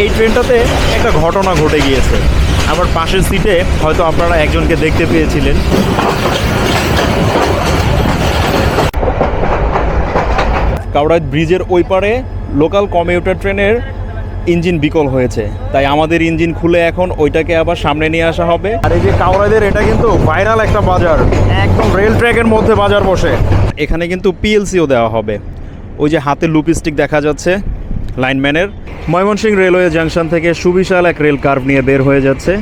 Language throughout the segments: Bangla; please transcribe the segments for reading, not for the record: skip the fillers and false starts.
এই ট্রেনটাতে একটা ঘটনা ঘটে গিয়েছে। আমার পাশের সিটে হয়তো আপনারা একজনকে দেখতে পেয়েছিলেন। কাউরাইত ব্রিজের ওই পারে লোকাল কমিউটার ট্রেনের ইঞ্জিন বিকল হয়েছে, তাই আমাদের ইঞ্জিন খুলে এখন ওইটাকে আবার সামনে নিয়ে আসা হবে। আর এই যে কাউরাইদের এটা কিন্তু ভাইরাল একটা বাজার, একদম রেল ট্র্যাকের মধ্যে বাজার বসে। এখানে কিন্তু পিএলসিও দেওয়া হবে। ওই যে হাতে লুপস্টিক দেখা যাচ্ছে লাইনম্যানের। ময়মনসিংহ রেলওয়ে জাংশন থেকে সুবিশাল এক রেল কার্ভ নিয়ে বের হয়ে যাচ্ছে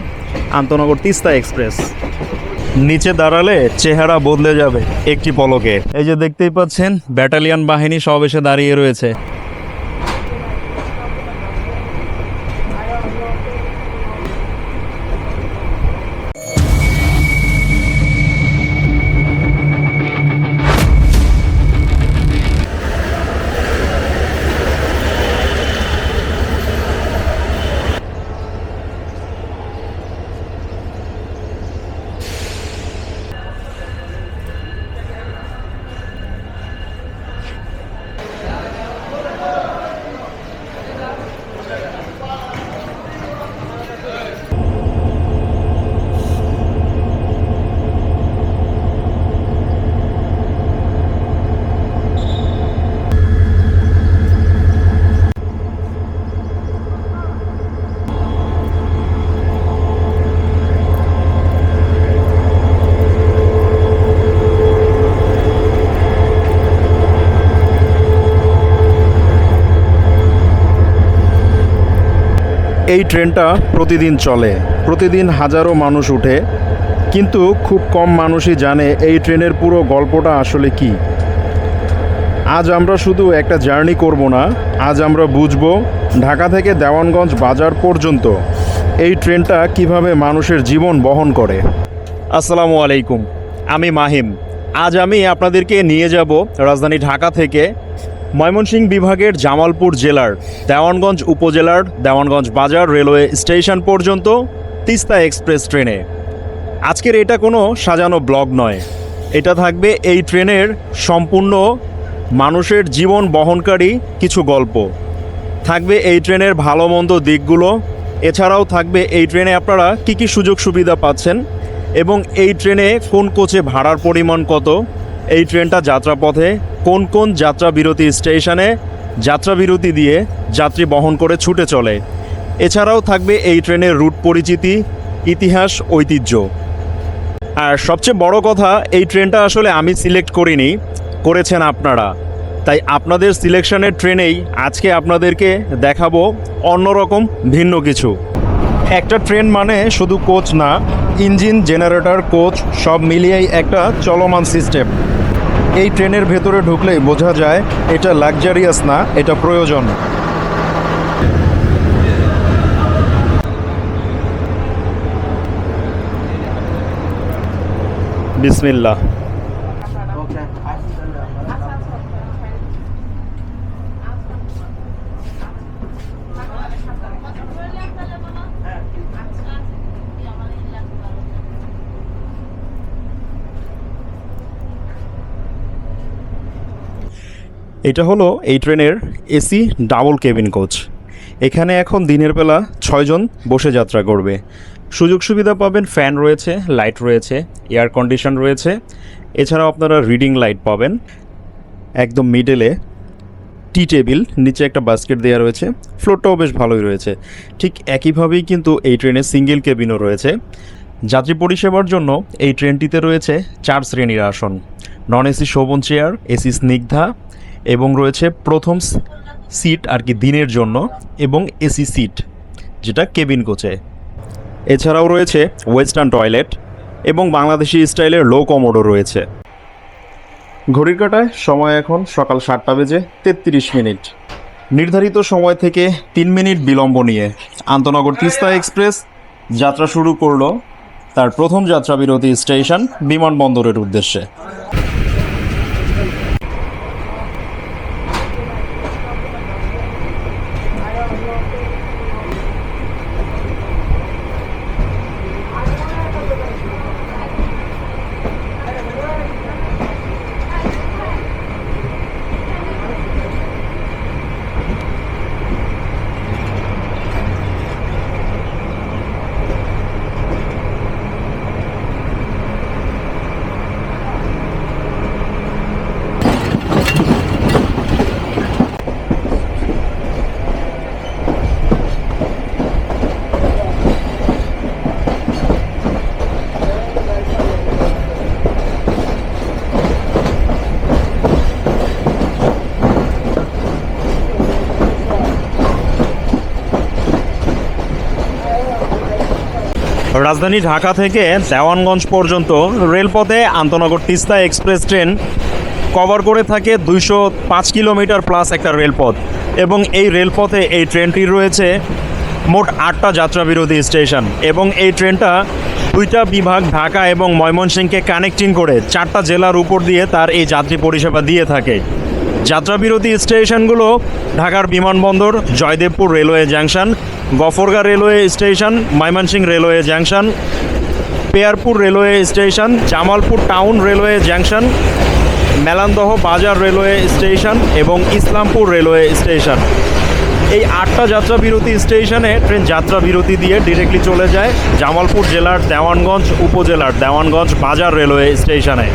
আন্তনগর তিস্তা এক্সপ্রেস। নিচে দাঁড়ালে চেহারা বদলে যাবে একটি পলকে। এই যে দেখতেই পাচ্ছেন ব্যাটালিয়ন বাহিনী সব এসে দাঁড়িয়ে রয়েছে। এই ট্রেনটা প্রতিদিন চলে, প্রতিদিন হাজারো মানুষ উঠে, কিন্তু খুব কম মানুষই জানে এই ট্রেনের পুরো গল্পটা আসলে কি। আজ আমরা শুধু একটা জার্নি করব না, আজ আমরা বুঝব ঢাকা থেকে দেওয়ানগঞ্জ বাজার পর্যন্ত এই ট্রেনটা কিভাবে মানুষের জীবন বহন করে। আসসালামু আলাইকুম, আমি মাহিম। আজ আমি আপনাদেরকে নিয়ে যাব রাজধানী ঢাকা থেকে ময়মনসিংহ বিভাগের জামালপুর জেলার দেওয়ানগঞ্জ উপজেলার দেওয়ানগঞ্জ বাজার রেলওয়ে স্টেশন পর্যন্ত তিস্তা এক্সপ্রেস ট্রেনে। আজকের এটা কোনো সাজানো ব্লগ নয়, এটা থাকবে এই ট্রেনের সম্পূর্ণ মানুষের জীবন বহনকারী কিছু গল্প। থাকবে এই ট্রেনের ভালো মন্দ দিকগুলো, এছাড়াও থাকবে এই ট্রেনে আপনারা কী কী সুযোগ সুবিধা পাচ্ছেন এবং এই ট্রেনে কোন কোচে ভাড়ার পরিমাণ কত, এই ট্রেনটা যাত্রাপথে কোন কোন যাত্রা বিরতি স্টেশনে যাত্রা বিরতি দিয়ে যাত্রী বহন করে ছুটে চলে। এছাড়াও থাকবে এই ট্রেনের রুট পরিচিতি, ইতিহাস, ঐতিহ্য। আর সবচেয়ে বড় কথা, এই ট্রেনটা আসলে আমি সিলেক্ট করিনি, করেছেন আপনারা। তাই আপনাদের সিলেকশনের ট্রেনেই আজকে আপনাদেরকে দেখাবো অন্যরকম ভিন্ন কিছু। একটা ট্রেন মানে শুধু কোচ না, ইঞ্জিন, জেনারেটর, কোচ সব মিলিয়েই একটা চলমান সিস্টেম। এই ট্রেনের ভেতরে ঢুকলেই বোঝা যায় এটা লাক্সারিয়াস না, এটা প্রয়োজন। বিসমিল্লাহ। এটা হলো এই ট্রেনের এসি ডাবল কেবিন কোচ। এখানে এখন দিনের বেলা 6 জন বসে যাত্রা করবে। সুযোগ সুবিধা পাবেন, ফ্যান রয়েছে, লাইট রয়েছে, এয়ার কন্ডিশন রয়েছে। এছাড়াও আপনারা রিডিং লাইট পাবেন। একদম মিডলে টি টেবিল, নিচে একটা বাস্কেট দেওয়া রয়েছে, ফ্লোরটাও বেশ ভালোই রয়েছে। ঠিক একইভাবেই কিন্তু এই ট্রেনে সিঙ্গেল কেবিনও রয়েছে। যাত্রী পরিষেবার জন্য এই ট্রেনটিতে রয়েছে 4 শ্রেণীর আসন, নন এসি শোভন চেয়ার, এসি স্নিগ্ধা, এবং রয়েছে প্রথম সিট আর কি দিনের জন্য, এবং এসি সিট যেটা কেবিন কোচে। এছাড়াও রয়েছে ওয়েস্টার্ন টয়লেট এবং বাংলাদেশি স্টাইলের লো কমোডো রয়েছে। ঘড়ির কাঁটায় সময় এখন সকাল 7টা বেজে 33 মিনিট। নির্ধারিত সময় থেকে 3 মিনিট বিলম্ব নিয়ে আন্তনগর তিস্তা এক্সপ্রেস যাত্রা শুরু করলো তার প্রথম যাত্রা বিরতি স্টেশন বিমানবন্দরের উদ্দেশ্যে। রাজধানী ঢাকা থেকে দেওয়ানগঞ্জ পর্যন্ত রেলপথে আন্তনগর তিস্তা এক্সপ্রেস ট্রেন কভার করে থাকে 205 কিলোমিটার প্লাস একটা রেলপথ, এবং এই রেলপথে এই ট্রেনটির রয়েছে মোট 8টা যাত্রাবিরতি স্টেশন, এবং এই ট্রেনটা 2টা বিভাগ ঢাকা এবং ময়মনসিংহকে কানেক্টিং করে 4টা জেলার উপর দিয়ে তার এই যাত্রী পরিষেবা দিয়ে থাকে। যাত্রাবিরতি স্টেশনগুলো ঢাকার বিমানবন্দর, Joydebpur railway junction, Gafargaon railway station, Mymensingh railway junction, Piyarpur railway station, Jamalpur town railway junction, Melandah Bazar railway station এবং ইসলামপুর রেলওয়ে স্টেশন। এই 8টা যাত্রাবিরতি স্টেশনে ট্রেন যাত্রাবিরতি দিয়ে ডিরেক্টলি চলে যায় জামালপুর জেলার দেওয়ানগঞ্জ উপজেলার দেওয়ানগঞ্জ বাজার রেলওয়ে স্টেশনে।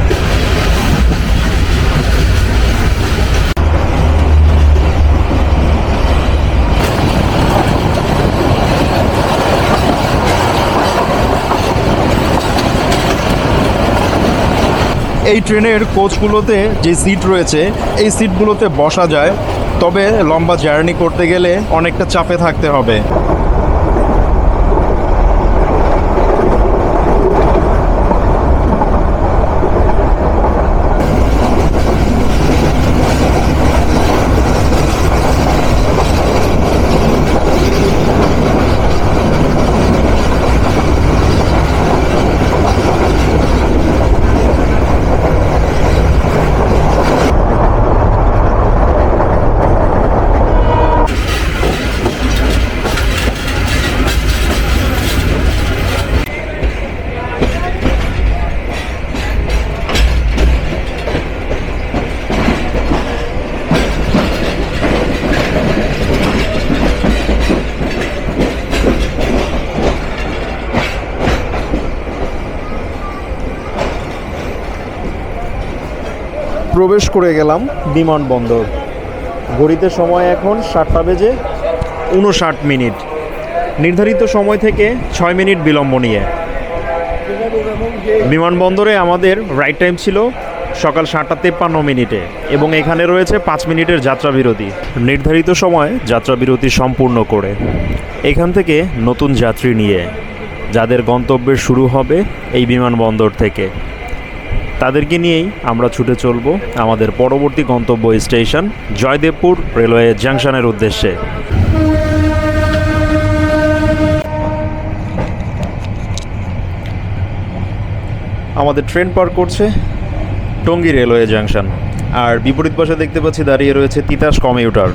এই ট্রেনের কোচগুলোতে যে সিট রয়েছে এই সিটগুলোতে বসা যায়, তবে লম্বা জার্নি করতে গেলে অনেকটা চাপে থাকতে হবে। প্রবেশ করে গেলাম বিমানবন্দর। ঘড়িতে সময় এখন 7টা বেজে 59 মিনিট, নির্ধারিত সময় থেকে 6 মিনিট বিলম্ব নিয়ে। বিমানবন্দরে আমাদের রাইট টাইম ছিল সকাল 7টা 53 মিনিটে, এবং এখানে রয়েছে 5 মিনিটের যাত্রাবিরতি। নির্ধারিত সময় যাত্রাবিরতি সম্পূর্ণ করে এখান থেকে নতুন যাত্রী নিয়ে যাদের গন্তব্যের শুরু হবে এই বিমানবন্দর থেকে, তাদেরকে নিয়েই আমরা ছুটে চলব আমাদের পরবর্তী গন্তব্য স্টেশন জয়দেবপুর রেলওয়ে জাংশনের উদ্দেশ্যে। আমাদের ট্রেন পার করছে টঙ্গী রেলওয়ে জাংশন, আর বিপরীত পাশে দেখতে পাচ্ছি দাঁড়িয়ে রয়েছে তিতাস কমিউটার।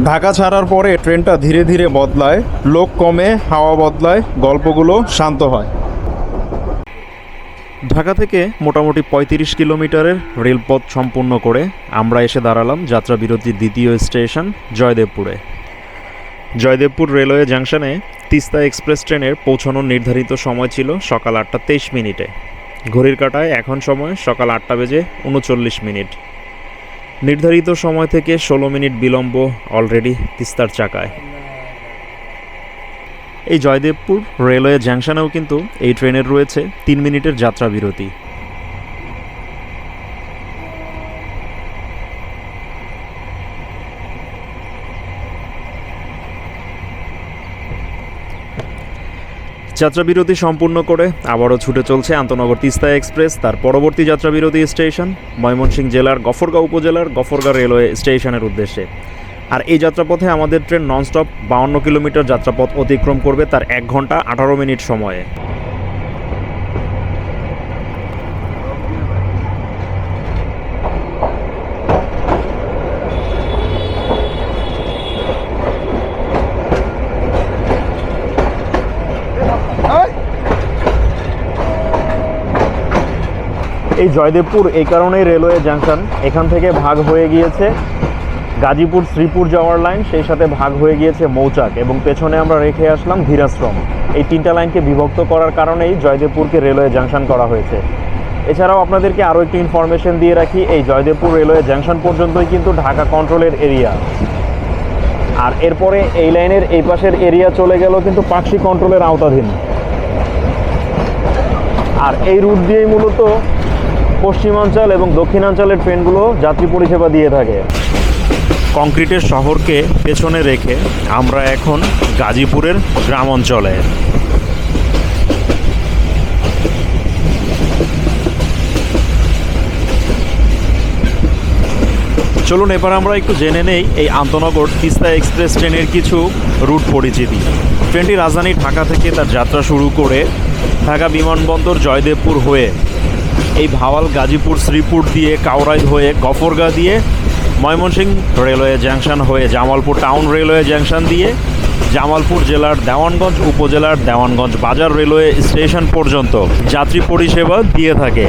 ঢাকা ছাড়ার পরে ট্রেনটা ধীরে ধীরে বদলায়, লোক কমে, হাওয়া বদলায়, গল্পগুলো শান্ত হয়। ঢাকা থেকে মোটামুটি 35 কিলোমিটারের রেলপথ সম্পূর্ণ করে আমরা এসে দাঁড়ালাম যাত্রাবিরতির দ্বিতীয় স্টেশন জয়দেবপুরে। জয়দেবপুর রেলওয়ে জাংশনে তিস্তা এক্সপ্রেস ট্রেনের পৌঁছানোর নির্ধারিত সময় ছিল সকাল 8টা 23 মিনিটে। ঘড়ির কাঁটায় এখন সময় সকাল 8টা বেজে 39 মিনিট। নির্ধারিত সময় থেকে 16 মিনিট বিলম্ব অলরেডি তিস্তার চাকায়। এই জয়দেবপুর রেলওয়ে জাংশনেও কিন্তু এই ট্রেনের রয়েছে 3 মিনিটের যাত্রাবিরতি। যাত্রাবিরতি সম্পূর্ণ করে আবারও ছুটে চলছে আন্তনগর তিস্তা এক্সপ্রেস তার পরবর্তী যাত্রাবিরতি স্টেশন ময়মনসিংহ জেলার গফরগাঁও উপজেলার গফরগাঁও রেলওয়ে স্টেশনের উদ্দেশ্যে। আর এই যাত্রাপথে আমাদের ট্রেন ননস্টপ 52 কিলোমিটার যাত্রাপথ অতিক্রম করবে তার 1 ঘন্টা 18 মিনিট সময়ে। এই জয়দেবপুর এই কারণেই রেলওয়ে জাংশন, এখান থেকে ভাগ হয়ে গিয়েছে গাজীপুর শ্রীপুর যাওয়ার লাইন, সেই সাথে ভাগ হয়ে গিয়েছে মৌচাক, এবং পেছনে আমরা রেখে আসলাম ধীরাশ্রম। এই 3টা লাইনকে বিভক্ত করার কারণেই জয়দেবপুরকে রেলওয়ে জাংশন করা হয়েছে। এছাড়াও আপনাদেরকে আরও একটি ইনফরমেশন দিয়ে রাখি, এই জয়দেবপুর রেলওয়ে জাংশন পর্যন্তই কিন্তু ঢাকা কন্ট্রোলের এরিয়া। আর এরপরে এই লাইনের এই পাশের এরিয়া চলে গেল কিন্তু পাকশি কন্ট্রোলের আওতাধীন। আর এই রুট দিয়েই মূলত পশ্চিমাঞ্চল এবং দক্ষিণাঞ্চলের ট্রেনগুলো যাত্রী পরিষেবা দিয়ে থাকে। কংক্রিটের শহরকে পেছনে রেখে আমরা এখন গাজীপুরের গ্রাম অঞ্চলে। চলুন এবার আমরা একটু জেনে নেই এই আন্তনগর তিস্তা এক্সপ্রেস ট্রেনের কিছু রুট পরিচিতি। ট্রেনটি রাজধানী ঢাকা থেকে তার যাত্রা শুরু করে ঢাকা বিমানবন্দর জয়দেবপুর হয়ে এই ভাওয়াল গাজীপুর শ্রীপুর দিয়ে কাউরাইল হয়ে গফরগাঁ দিয়ে ময়মনসিংহ রেলওয়ে জাংশন হয়ে জামালপুর টাউন রেলওয়ে জাংশন দিয়ে জামালপুর জেলার দেওয়ানগঞ্জ উপজেলার দেওয়ানগঞ্জ বাজার রেলওয়ে স্টেশন পর্যন্ত যাত্রী পরিষেবা দিয়ে থাকে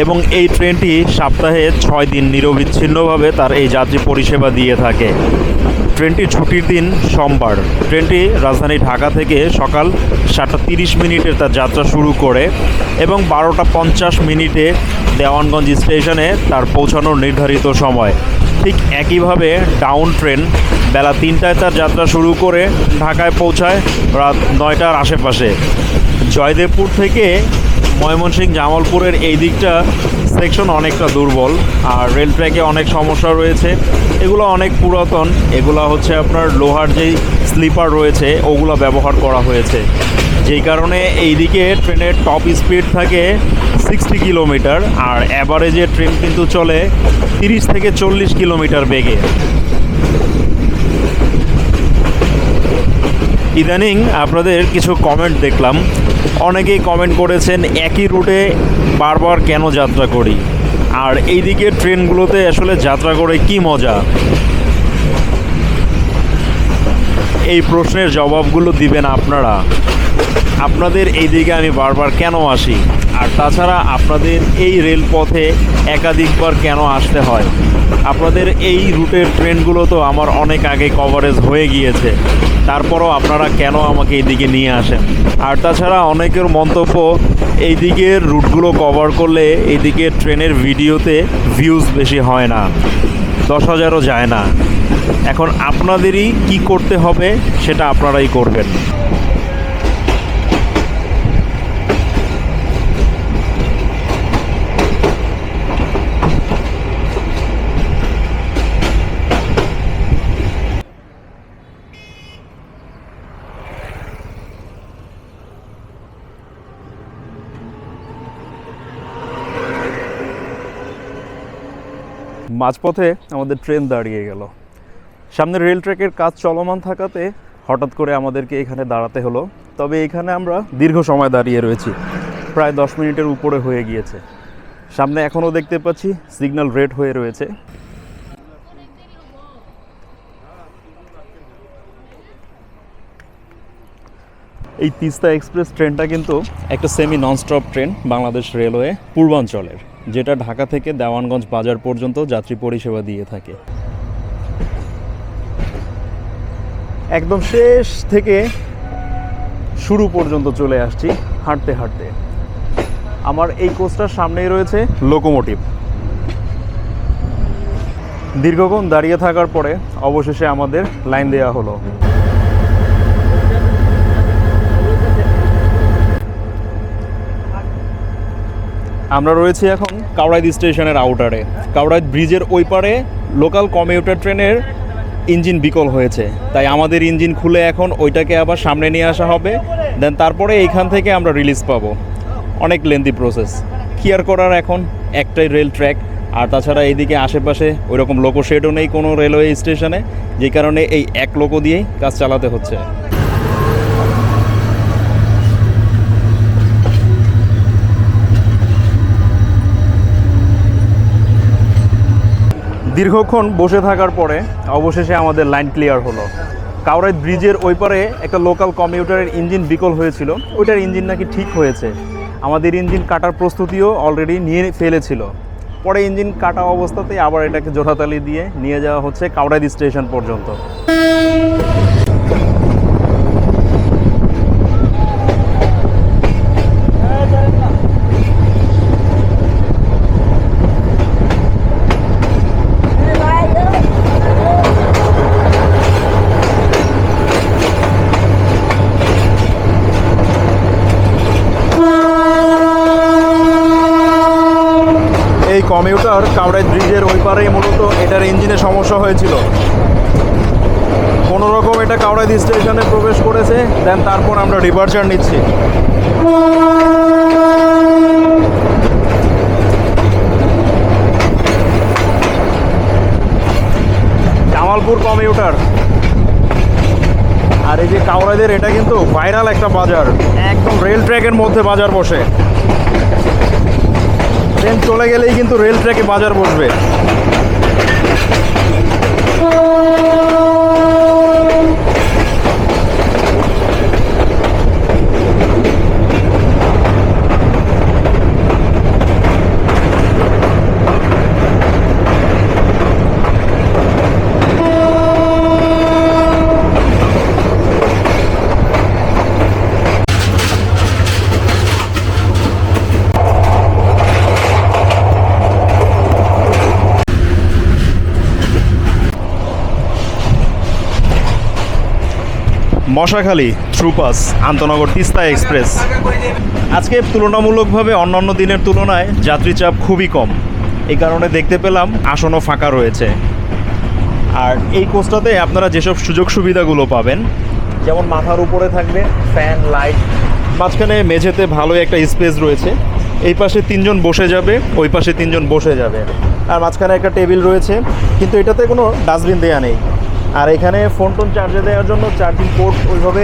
এবং এই ট্রেনটি সপ্তাহে 6 দিন নিরবিচ্ছিন্নভাবে তার এই যাত্রী পরিষেবা দিয়ে থাকে। ট্রেনটি ছুটির দিন সোমবার। ট্রেনটি রাজধানী ঢাকা থেকে সকাল 7:30 তার যাত্রা শুরু করে এবং 12:50 দেওয়ানগঞ্জ স্টেশনে তার পৌঁছানোর নির্ধারিত সময়। ঠিক একইভাবে ডাউন ট্রেন বেলা 3টায় তার যাত্রা শুরু করে ঢাকায় পৌঁছায় রাত 9টার আশেপাশে। জয়দেবপুর থেকে ময়মনসিংহ জামালপুরের এই দিকটা সেকশন অনেকটা দুর্বল আর রেল ট্র্যাকে অনেক সমস্যা রয়েছে। এগুলো অনেক পুরাতন, এগুলো হচ্ছে আপনার লোহার যেই স্লিপার রয়েছে ওগুলো ব্যবহার করা হয়েছে, যেই কারণে এই দিকে ট্রেনের টপ স্পিড থাকে 60 কিলোমিটার আর অ্যাভারেজে ট্রেন কিন্তু চলে 30 থেকে 40 কিলোমিটার বেগে। ইদানিং আপনাদের কিছু কমেন্ট দেখলাম, অনেকেই কমেন্ট করেছেন একই রুটে বারবার কেন যাত্রা করি আর এই দিকের ট্রেনগুলোতে আসলে যাত্রা করে কি মজা। এই প্রশ্নের জবাবগুলো দিবেন আপনারা। আপনাদের এই দিকে আমি বারবার কেন আসি আর তাছাড়া আপনাদের এই রেলপথে একাধিকবার কেন আসতে হয়। আপনাদের এই রুটের ট্রেনগুলো তো আমার অনেক আগে কভারেজ হয়ে গিয়েছে, তারপরও আপনারা কেন আমাকে এইদিকে নিয়ে আসেন। আর তাছাড়া অনেকের মন্তব্য এই দিকের রুটগুলো কভার করলে এইদিকে ট্রেনের ভিডিওতে ভিউজ বেশি হয় না, 10,000ও যায় না। এখন আপনাদেরই কি করতে হবে সেটা আপনারাই করবেন। মাঝপথে আমাদের ট্রেন দাঁড়িয়ে গেল। সামনে রেল ট্র্যাকের কাজ চলমান থাকাতে হঠাৎ করে আমাদেরকে এখানে দাঁড়াতে হলো। তবে এখানে আমরা দীর্ঘ সময় দাঁড়িয়ে রয়েছি, প্রায় 10 মিনিটের উপরে হয়ে গিয়েছে। সামনে এখনও দেখতে পাচ্ছি সিগন্যাল রেড হয়ে রয়েছে। এই তিস্তা এক্সপ্রেস ট্রেনটা কিন্তু একটা semi nonstop train Bangladesh railway পূর্বাঞ্চলের, যেটা ঢাকা থেকে দেওয়ানগঞ্জ বাজার পর্যন্ত যাত্রী পরিষেবা দিয়ে থাকে। একদম শেষ থেকে শুরু পর্যন্ত চলে আসছি হাঁটতে হাঁটতে। আমার এই কোচটার সামনেই রয়েছে লোকোমোটিভ। দীর্ঘক্ষণ দাঁড়িয়ে থাকার পরে অবশেষে আমাদের লাইন দেওয়া হলো। আমরা রয়েছি এখন কাউরাইদ স্টেশনের আউটারে। কাউরাইদ ব্রিজের ওই পারে লোকাল কমিউটার ট্রেনের ইঞ্জিন বিকল হয়েছে, তাই আমাদের ইঞ্জিন খুলে এখন ওইটাকে আবার সামনে নিয়ে আসা হবে, দেন তারপরে এইখান থেকে আমরা রিলিজ পাবো। অনেক লেন্দি প্রসেস। কেয়ার করার এখন একটাই রেল ট্র্যাক, আর তাছাড়া এইদিকে আশেপাশে ওইরকম লোকো শেডও নেই কোনো রেলওয়ে স্টেশনে, যে কারণে এই এক লোকো দিয়েই কাজ চালাতে হচ্ছে। দীর্ঘক্ষণ বসে থাকার পরে অবশেষে আমাদের লাইন ক্লিয়ার হলো। কাউরাইদ ব্রিজের ওই পারে একটা লোকাল কমিউটারের ইঞ্জিন বিকল হয়েছিল, ওইটার ইঞ্জিন নাকি ঠিক হয়েছে। আমাদের ইঞ্জিন কাটার প্রস্তুতিও অলরেডি নিয়ে ফেলেছিল। পরে ইঞ্জিন কাটা অবস্থাতেই আবার এটাকে জোড়াতালি দিয়ে নিয়ে যাওয়া হচ্ছে কাউরাইদ স্টেশন পর্যন্ত। একবার কাউরাই ব্রিজের ওই পারেই মূলত এটার ইঞ্জিনে সমস্যা হয়েছিল। কোনো রকম এটা কাউরাই স্টেশনে প্রবেশ করেছে, দেন তারপর আমরা ডিপারচার নিচ্ছি। জামালপুর কমিউটার। আর এই যে কাউরাইদের এটা কিন্তু ভাইরাল একটা বাজার, একদম রেল ট্র্যাকের মধ্যে বাজার বসে। ট্রেন চলে গেলেই কিন্তু রেল ট্র্যাকে বাজার বসবে। মশাখালী থ্রুপাস আন্তনগর তিস্তা এক্সপ্রেস। আজকে তুলনামূলকভাবে অন্যান্য দিনের তুলনায় যাত্রী চাপ খুবই কম, এই কারণে দেখতে পেলাম আসনও ফাঁকা রয়েছে। আর এই কোচটাতে আপনারা যেসব সুযোগ সুবিধাগুলো পাবেন, যেমন মাথার উপরে থাকবে ফ্যান, লাইট, মাঝখানে মেঝেতে ভালোই একটা স্পেস রয়েছে। এই পাশে 3 জন বসে যাবে, ওই পাশে 3 জন বসে যাবে, আর মাঝখানে একটা টেবিল রয়েছে, কিন্তু এটাতে কোনো ডাস্টবিন দেওয়া নেই। আর এখানে ফোন টোন চার্জে দেওয়ার জন্য চার্জিং পোর্ট ওইভাবে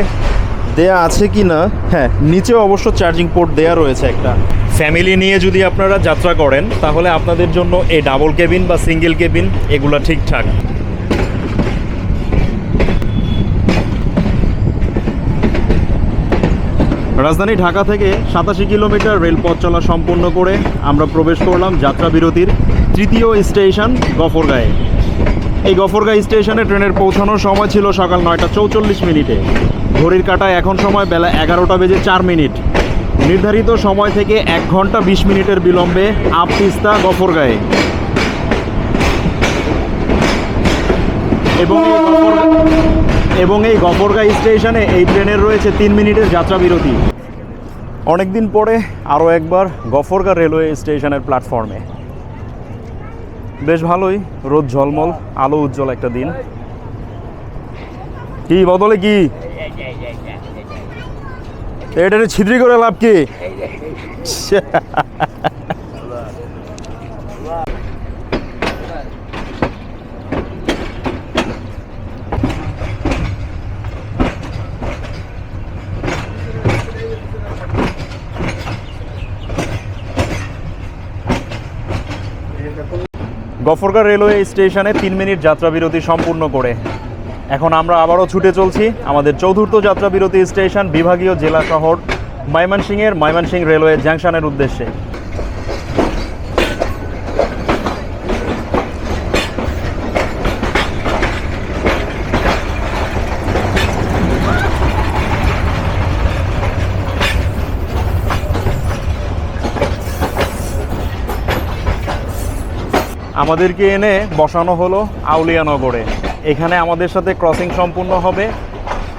দেয়া আছে কি না, হ্যাঁ নিচেও অবশ্য চার্জিং পোর্ট দেয়া রয়েছে একটা। ফ্যামিলি নিয়ে যদি আপনারা যাত্রা করেন তাহলে আপনাদের জন্য এই ডাবল কেবিন বা সিঙ্গেল কেবিন এগুলো ঠিকঠাক। রাজধানী ঢাকা থেকে 87 কিলোমিটার রেলপথ চলা সম্পূর্ণ করে আমরা প্রবেশ করলাম যাত্রা বিরতির তৃতীয় স্টেশন গফরগাঁয়ে। এই গফরগাঁ স্টেশনে ট্রেনের পৌঁছানোর সময় ছিল সকাল 9টা 44 মিনিটে। ঘড়ির কাঁটায় এখন সময় বেলা 11টা বেজে 4 মিনিট। নির্ধারিত সময় থেকে 1 ঘন্টা 20 মিনিটের বিলম্বে আপ তিস্তা গফরগাঁয়ে। এবং এই গফরগাঁ স্টেশনে এই ট্রেনের রয়েছে 3 মিনিটের যাত্রা বিরতি। অনেকদিন পরে আরও একবার গফরগাঁ রেলওয়ে স্টেশনের প্ল্যাটফর্মে। বেশ ভালোই, রোদ ঝলমল, আলো উজ্জ্বল একটা দিন। কি বদলে কি এটা ছিদ্রি করে লাভ কি? গফরগাঁ রেলওয়ে স্টেশনে 3 মিনিট যাত্রা বিরতি সম্পূর্ণ করে এখন আমরা আবারও ছুটে চলছি আমাদের চতুর্থ যাত্রা বিরতি স্টেশন বিভাগীয় জেলা শহর ময়মনসিংহের ময়মনসিংহ রেলওয়ে জাংশনের উদ্দেশ্যে। আমাদেরকে এনে বসানো হলো আউলিয়ানগরে। এখানে আমাদের সাথে ক্রসিং সম্পূর্ণ হবে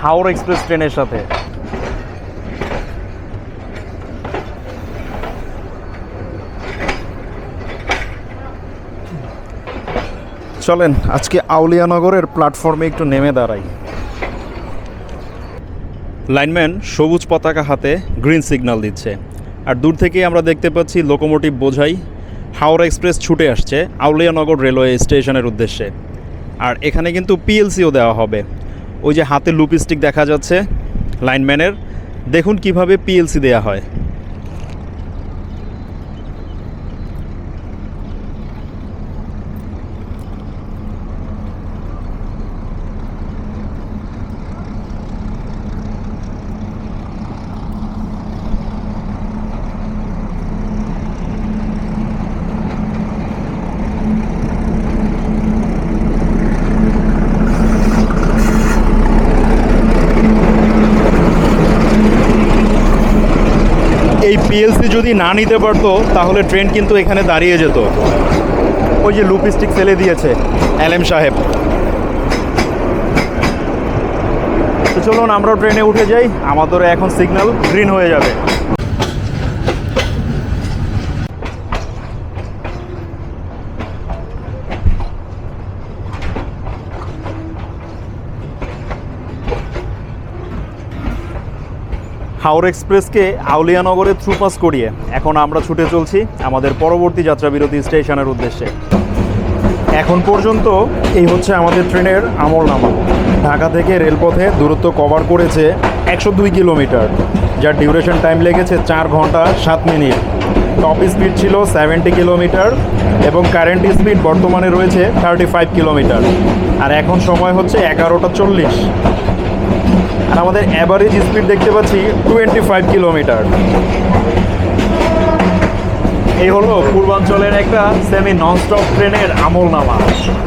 হাওড়া এক্সপ্রেস ট্রেনের সাথে। চলেন আজকে আউলিয়ানগরের প্ল্যাটফর্মে একটু নেমে দাঁড়াই। লাইনম্যান সবুজ পতাকা হাতে গ্রিন সিগন্যাল দিচ্ছে, আর দূর থেকেই আমরা দেখতে পাচ্ছি লোকোমোটিভ বোঝাই হাওড়া এক্সপ্রেস ছুটে আসছে আউলিয়ানগর রেলওয়ে স্টেশনের উদ্দেশ্যে। আর এখানে কিন্তু পিএলসিও দেওয়া হবে। ওই যে হাতে লুপস্টিক দেখা যাচ্ছে লাইনম্যানের, দেখুন কিভাবে পিএলসি দেওয়া হয়। এই পিএলসি যদি না নিতে পারতো তাহলে ট্রেন কিন্তু এখানে দাঁড়িয়ে যেত। ওই যে লুপস্টিক ফেলে দিয়েছে এলএম সাহেব। তো চলুন আমরাও ট্রেনে উঠে যাই, আমাদের এখন সিগন্যাল গ্রিন হয়ে যাবে। হাওড়া এক্সপ্রেসকে আউলিয়ানগরে থ্রুপাস করিয়ে এখন আমরা ছুটে চলছি আমাদের পরবর্তী যাত্রাবিরতি স্টেশনের উদ্দেশ্যে। এখন পর্যন্ত এই হচ্ছে আমাদের ট্রেনের আমলনামা। ঢাকা থেকে রেলপথে দূরত্ব কভার করেছে 102 কিলোমিটার, যার ডিউরেশন টাইম লেগেছে 4 ঘন্টা 7 মিনিট। টপ স্পিড ছিল 70 কিলোমিটার এবং কারেন্ট স্পিড বর্তমানে রয়েছে 35 কিলোমিটার। আর এখন সময় হচ্ছে 11টা 40। আর আমাদের অ্যাভারেজ স্পিড দেখতে পাচ্ছি 25 কিলোমিটার। এই হলো পূর্বাঞ্চলের একটা সেমি ননস্টপ ট্রেনের আমলনামা।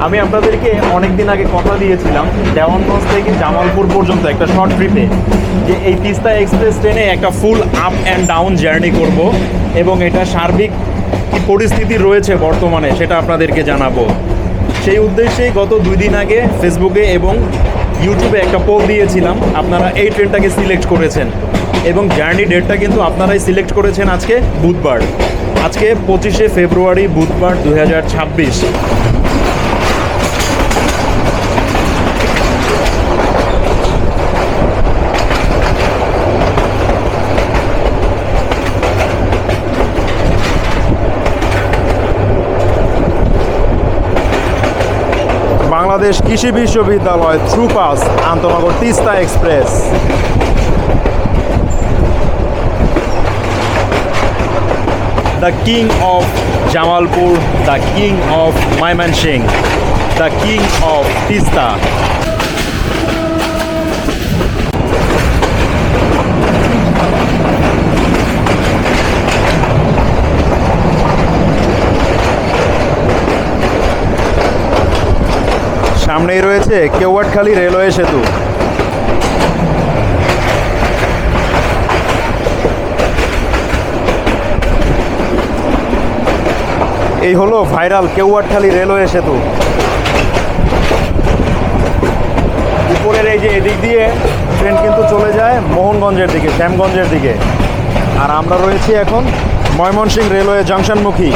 আমি আপনাদেরকে অনেক দিন আগে কথা দিয়েছিলাম দেওয়ানগঞ্জ থেকে জামালপুর পর্যন্ত একটা শর্ট ট্রিপে যে এই তিস্তা এক্সপ্রেস ট্রেনে একটা ফুল আপ অ্যান্ড ডাউন জার্নি করব এবং এটা সার্বিক কী পরিস্থিতি রয়েছে বর্তমানে সেটা আপনাদেরকে জানাবো। সেই উদ্দেশ্যেই গত 2 দিন আগে ফেসবুকে এবং ইউটিউবে একটা পোল দিয়েছিলাম, আপনারা এই ট্রেনটাকে সিলেক্ট করেছেন এবং জার্নি ডেটটা কিন্তু আপনারাই সিলেক্ট করেছেন আজকে বুধবার। আজকে 25শে ফেব্রুয়ারি বুধবার 2026। বাংলাদেশ কৃষি বিশ্ববিদ্যালয় থ্রুপাস আন্তনগর Teesta express. The king of Jamalpur, the king of Mymensingh, the king of Tista. সামনেই রয়েছে কেওয়াটখালী রেলওয়ে সেতু। এই হলো ভাইরাল কেওয়াটখালী রেলওয়ে সেতু। উপরের এই যে এদিক দিয়ে ট্রেন কিন্তু চলে যায় মোহনগঞ্জের দিকে, শ্যামগঞ্জের দিকে। আর আমরা রয়েছি এখন ময়মনসিংহ রেলওয়ে জাংশনমুখী।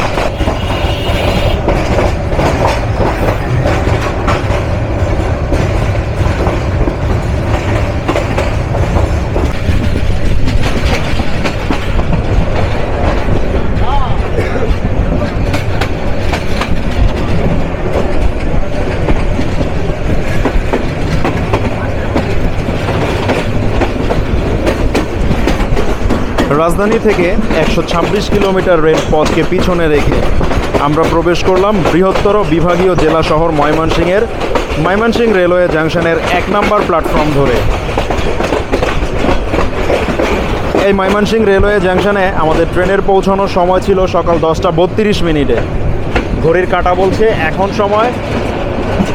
রাজধানী থেকে 126 কিলোমিটার রেল পথকে পিছনে রেখে আমরা প্রবেশ করলাম বৃহত্তর বিভাগীয় জেলা শহর ময়মনসিংহের ময়মনসিংহ রেলওয়ে জাংশনের 1 নম্বর প্ল্যাটফর্ম ধরে। এই ময়মনসিংহ রেলওয়ে জাংশনে আমাদের ট্রেনের পৌঁছানোর সময় ছিল সকাল 10টা 32 মিনিটে। ঘড়ির কাঁটা বলছে এখন সময়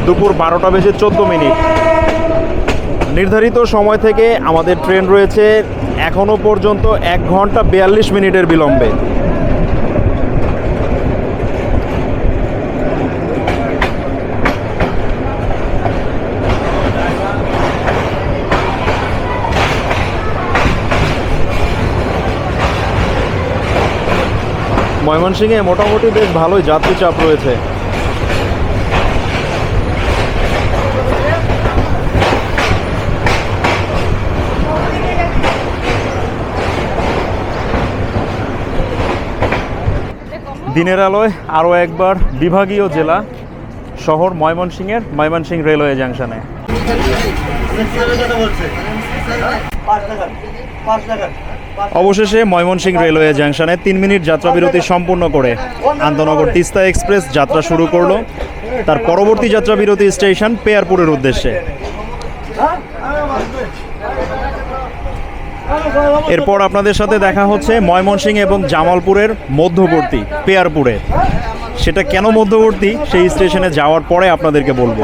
দুপুর 12টা বেজে 14 মিনিট। নির্ধারিত সময় থেকে আমাদের ট্রেন রয়েছে এখনও পর্যন্ত 1 ঘন্টা 42 মিনিটের বিলম্বে। ময়মনসিংহে মোটামুটি বেশ ভালোই যাত্রী চাপ রয়েছে। দিনের আলোয় আরও একবার বিভাগীয় জেলা শহর ময়মনসিংহের ময়মনসিংহ রেলওয়ে জাংশনে। অবশেষে ময়মনসিংহ রেলওয়ে জাংশনে 3 মিনিট যাত্রাবিরতি সম্পূর্ণ করে আন্তনগর তিস্তা এক্সপ্রেস যাত্রা শুরু করলো তার পরবর্তী যাত্রাবিরতি স্টেশন পেয়ারপুরের উদ্দেশ্যে। এরপর আপনাদের সাথে দেখা হচ্ছে ময়মনসিংহ এবং জামালপুরের মধ্যবর্তী পেয়ারপুরে। সেটা কেন মধ্যবর্তী সেই স্টেশনে যাওয়ার পরে আপনাদেরকে বলবো।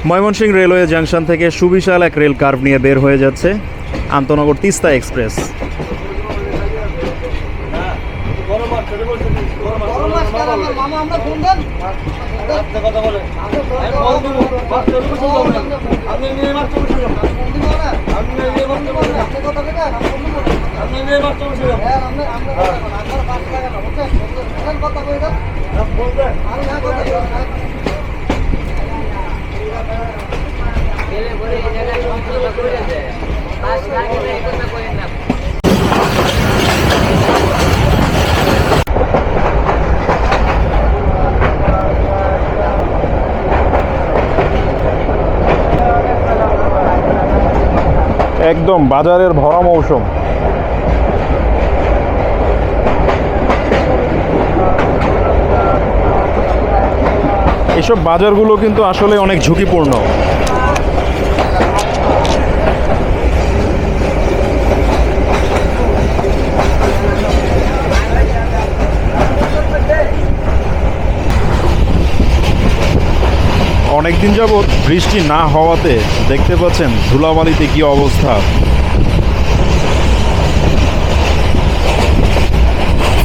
ময়মনসিংহ রেলওয়ে জাংশন থেকে সুবিশাল এক রেল কার্ভ নিয়ে বের হয়ে যাচ্ছে আন্তনগর তিস্তা এক্সপ্রেস। মামা আমরা ফোন দেন কথা বলে আপনি নিয়ে মাত্র আপনি নিয়ে মাত্র কথা বলে আপনি নিয়ে মাত্র হ্যাঁ আমরা পাঁচ টাকা না বুঝছেন কথা বলে দাও বলবেন আর না কথা গেলে বলে এই জায়গায় সমস্যা করে দেয় পাঁচ টাকা না এই কথা কইেন না একদম বাজারের ভরা মৌসুম। এসব বাজারগুলো কিন্তু আসলে অনেক ঝুঁকিপূর্ণ। অনেকদিন যাবৎ বৃষ্টি না হওয়াতে দেখতে পাচ্ছেন ধুলাবালিতে কি অবস্থা।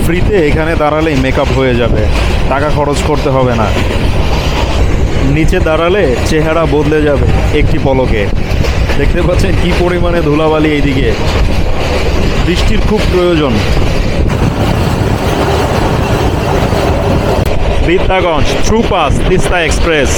ফ্রিতে এখানে দাঁড়ালেই মেকআপ হয়ে যাবে, টাকা খরচ করতে হবে না। নিচে দাঁড়ালে চেহারা বদলে যাবে একটি পলকে। দেখতে পাচ্ছেন কি পরিমাণে ধুলাবালি এইদিকে। বৃষ্টির খুব প্রয়োজন। বিদ্যাগঞ্জ থ্রুপাস তিস্তা এক্সপ্রেস।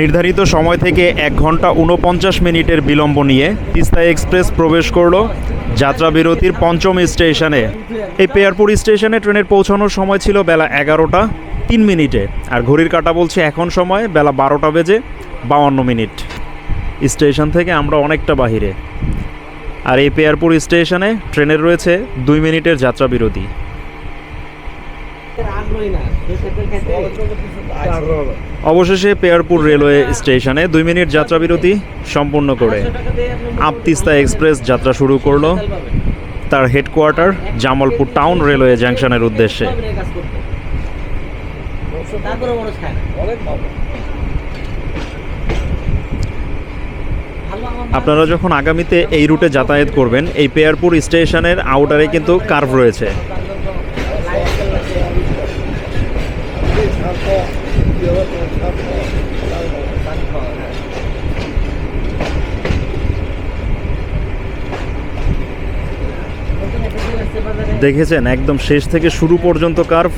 নির্ধারিত সময় থেকে 1 ঘন্টা 49 মিনিটের বিলম্ব নিয়ে তিস্তা এক্সপ্রেস প্রবেশ করলো যাত্রা বিরতির 5ম স্টেশনে। এই পেয়ারপুর স্টেশনে ট্রেনের পৌঁছানোর সময় ছিল বেলা 11টা 3 মিনিটে, আর ঘড়ির কাঁটা বলছে এখন সময় বেলা 12টা বেজে 52 মিনিট। স্টেশন থেকে আমরা অনেকটা বাহিরে, আর এই পেয়ারপুর স্টেশনে ট্রেনের রয়েছে 2 মিনিটের যাত্রা বিরতি। অবশেষে পেয়ারপুর রেলওয়ে স্টেশনে 2 মিনিট যাত্রা বিরতি সম্পূর্ণ করে আপ তিস্তা এক্সপ্রেস যাত্রা শুরু করলো তার হেডকোয়ার্টার জামালপুর টাউন রেলওয়ে জাংশনের উদ্দেশ্যে। আপনারা যখন আগামীতে এই রুটে যাতায়াত করবেন, এই পেয়ারপুর স্টেশনের আউটারে কিন্তু কার্ভ রয়েছে। দেখেছেন একদম শেষ থেকে শুরু পর্যন্ত কার্ভ।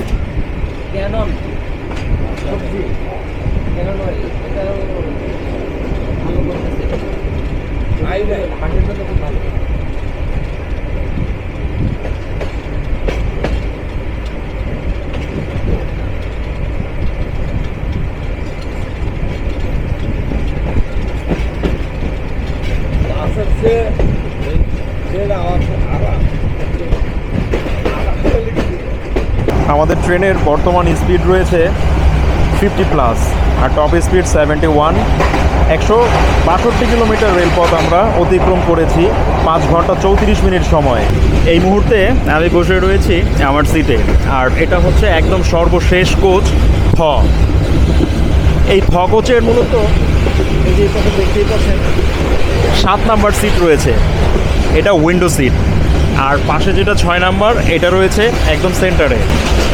আমাদের ট্রেনের বর্তমান স্পিড রয়েছে 50+, আর টপ স্পিড 71। 162 কিলোমিটার রেলপথ আমরা অতিক্রম করেছি 5 ঘন্টা 34 মিনিট সময়। এই মুহূর্তে আমি বসে রয়েছি আমার সিটে, আর এটা হচ্ছে একদম সর্বশেষ কোচ থ। এই থ কোচের মূলত এই যে দেখতেই পাচ্ছেন 7 নাম্বার সিট রয়েছে, এটা উইন্ডো সিট। আর পাশে যেটা 6 নাম্বার, এটা রয়েছে একদম সেন্টারে।